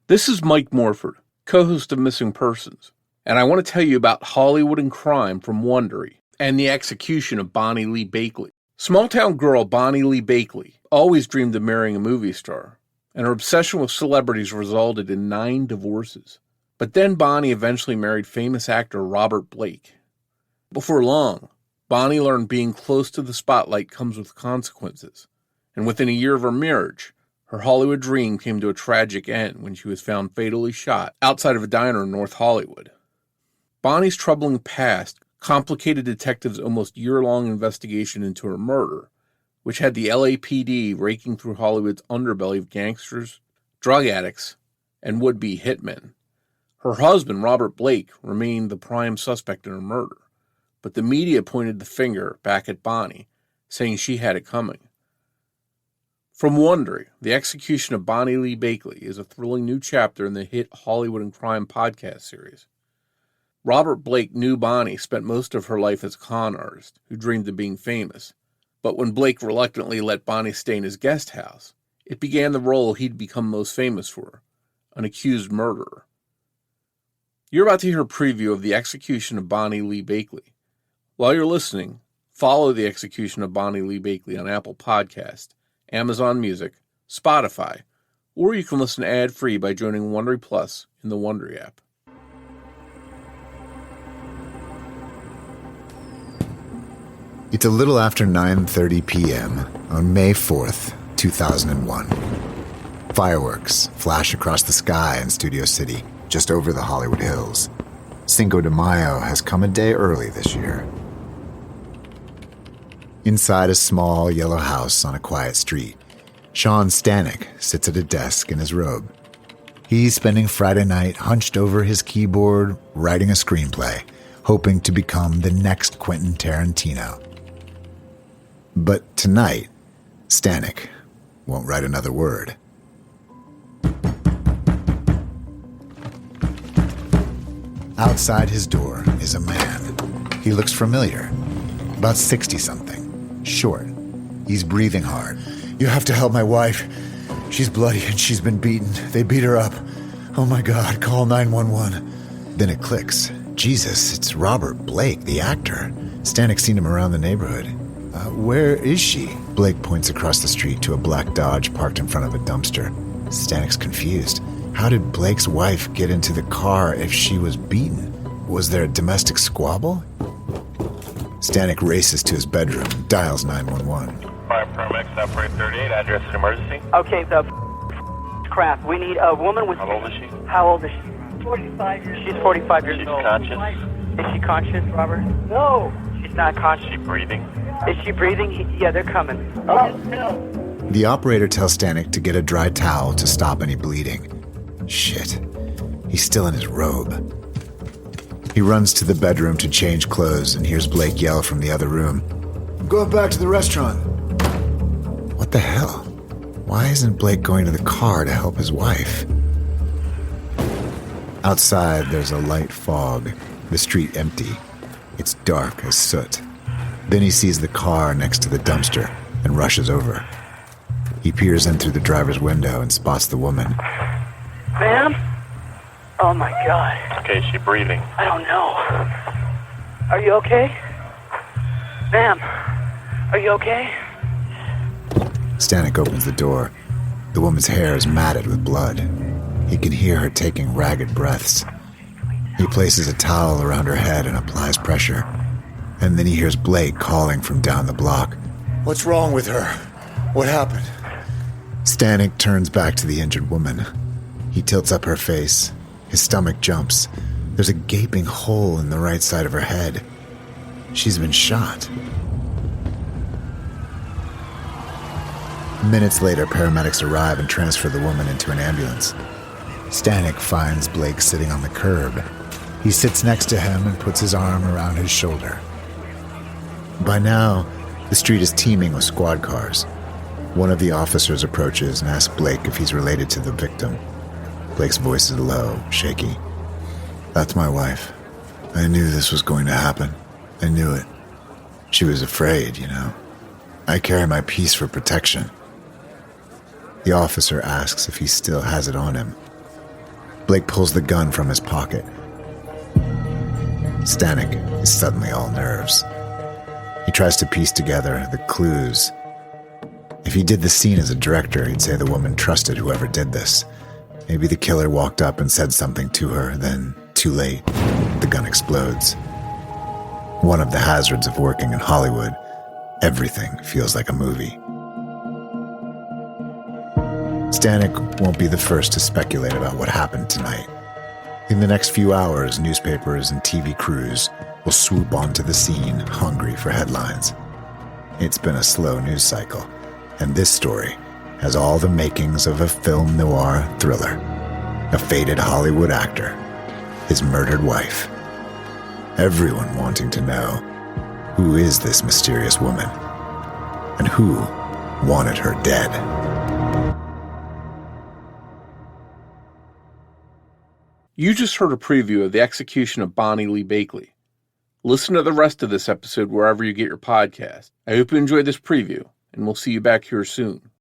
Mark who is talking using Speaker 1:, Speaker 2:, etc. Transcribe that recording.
Speaker 1: This is Mike Morford, co-host of Missing Persons, and I want to tell you about Hollywood and crime from Wondery and the execution of Bonny Lee Bakley. Small-town girl Bonny Lee Bakley always dreamed of marrying a movie star, and her obsession with celebrities resulted in 9 divorces. But then Bonny eventually married famous actor Robert Blake. Before long, Bonny learned being close to the spotlight comes with consequences, and within a year of her marriage, her Hollywood dream came to a tragic end when she was found fatally shot outside of a diner in North Hollywood. Bonny's troubling past complicated detectives' almost year-long investigation into her murder, which had the LAPD raking through Hollywood's underbelly of gangsters, drug addicts, and would-be hitmen. Her husband, Robert Blake, remained the prime suspect in her murder, but the media pointed the finger back at Bonny, saying she had it coming. From Wondery, the execution of Bonny Lee Bakley is a thrilling new chapter in the hit Hollywood and Crime podcast series. Robert Blake knew Bonny spent most of her life as a con artist who dreamed of being famous, but when Blake reluctantly let Bonny stay in his guest house, it began the role he'd become most famous for, an accused murderer. You're about to hear a preview of the execution of Bonny Lee Bakley. While you're listening, follow the execution of Bonny Lee Bakley on Apple Podcast, Amazon Music, Spotify, or you can listen ad-free by joining Wondery Plus in the Wondery app.
Speaker 2: It's a little after 9:30 p.m. on May 4th, 2001. Fireworks flash across the sky in Studio City, just over the Hollywood Hills. Cinco de Mayo has come a day early this year. Inside a small yellow house on a quiet street, Sean Stanek sits at a desk in his robe. He's spending Friday night hunched over his keyboard, writing a screenplay, hoping to become the next Quentin Tarantino. But tonight, Stanek won't write another word. Outside his door is a man. He looks familiar, about 60-something. Short. He's breathing hard. You have to help my wife. She's bloody and she's been beaten. They beat her up. Oh my God, call 911. Then it clicks. Jesus, it's Robert Blake, the actor. Stanek's seen him around the neighborhood. Where is she? Blake points across the street to a black Dodge parked in front of a dumpster. Stanek's confused. How did Blake's wife get into the car if she was beaten? Was there a domestic squabble? Stanek races to his bedroom and dials 911.
Speaker 3: Fire paramedics, Operator 38, address is emergency.
Speaker 4: Okay, crap. We need a woman with...
Speaker 3: How old is she?
Speaker 4: How old is she?
Speaker 5: 45 years old.
Speaker 4: She's 45 years
Speaker 3: She's
Speaker 4: old.
Speaker 3: conscious?
Speaker 4: Is she conscious, Robert?
Speaker 5: No.
Speaker 4: She's not conscious.
Speaker 3: Is she breathing?
Speaker 4: Is she breathing? Yeah, they're coming.
Speaker 5: Oh, no.
Speaker 2: The operator tells Stanek to get a dry towel to stop any bleeding. Shit. He's still in his robe. He runs to the bedroom to change clothes and hears Blake yell from the other room. I'm going back to the restaurant. What the hell? Why isn't Blake going to the car to help his wife? Outside, there's a light fog, the street empty. It's dark as soot. Then he sees the car next to the dumpster and rushes over. He peers in through the driver's window and spots the woman.
Speaker 4: Ma'am? Oh my God.
Speaker 3: Okay, is she breathing?
Speaker 4: I don't know. Are you okay? Ma'am, are you okay?
Speaker 2: Stanek opens the door. The woman's hair is matted with blood. He can hear her taking ragged breaths. He places a towel around her head and applies pressure. And then he hears Blake calling from down the block. What's wrong with her? What happened? Stanek turns back to the injured woman. He tilts up her face. His stomach jumps. There's a gaping hole in the right side of her head. She's been shot. Minutes later, paramedics arrive and transfer the woman into an ambulance. Stanek finds Blake sitting on the curb. He sits next to him and puts his arm around his shoulder. By now, the street is teeming with squad cars. One of the officers approaches and asks Blake if he's related to the victim. Blake's voice is low, shaky. That's my wife. I knew this was going to happen. I knew it. She was afraid, you know. I carry my piece for protection. The officer asks if he still has it on him. Blake pulls the gun from his pocket. Stanek is suddenly all nerves. He tries to piece together the clues. If he did the scene as a director, he'd say the woman trusted whoever did this. Maybe the killer walked up and said something to her, then, too late, the gun explodes. One of the hazards of working in Hollywood, everything feels like a movie. Stanek won't be the first to speculate about what happened tonight. In the next few hours, newspapers and TV crews will swoop onto the scene, hungry for headlines. It's been a slow news cycle, and this story has all the makings of a film noir thriller. A faded Hollywood actor, his murdered wife. Everyone wanting to know, who is this mysterious woman? And who wanted her dead?
Speaker 1: You just heard a preview of the execution of Bonny Lee Bakley. Listen to the rest of this episode wherever you get your podcast. I hope you enjoyed this preview, and we'll see you back here soon.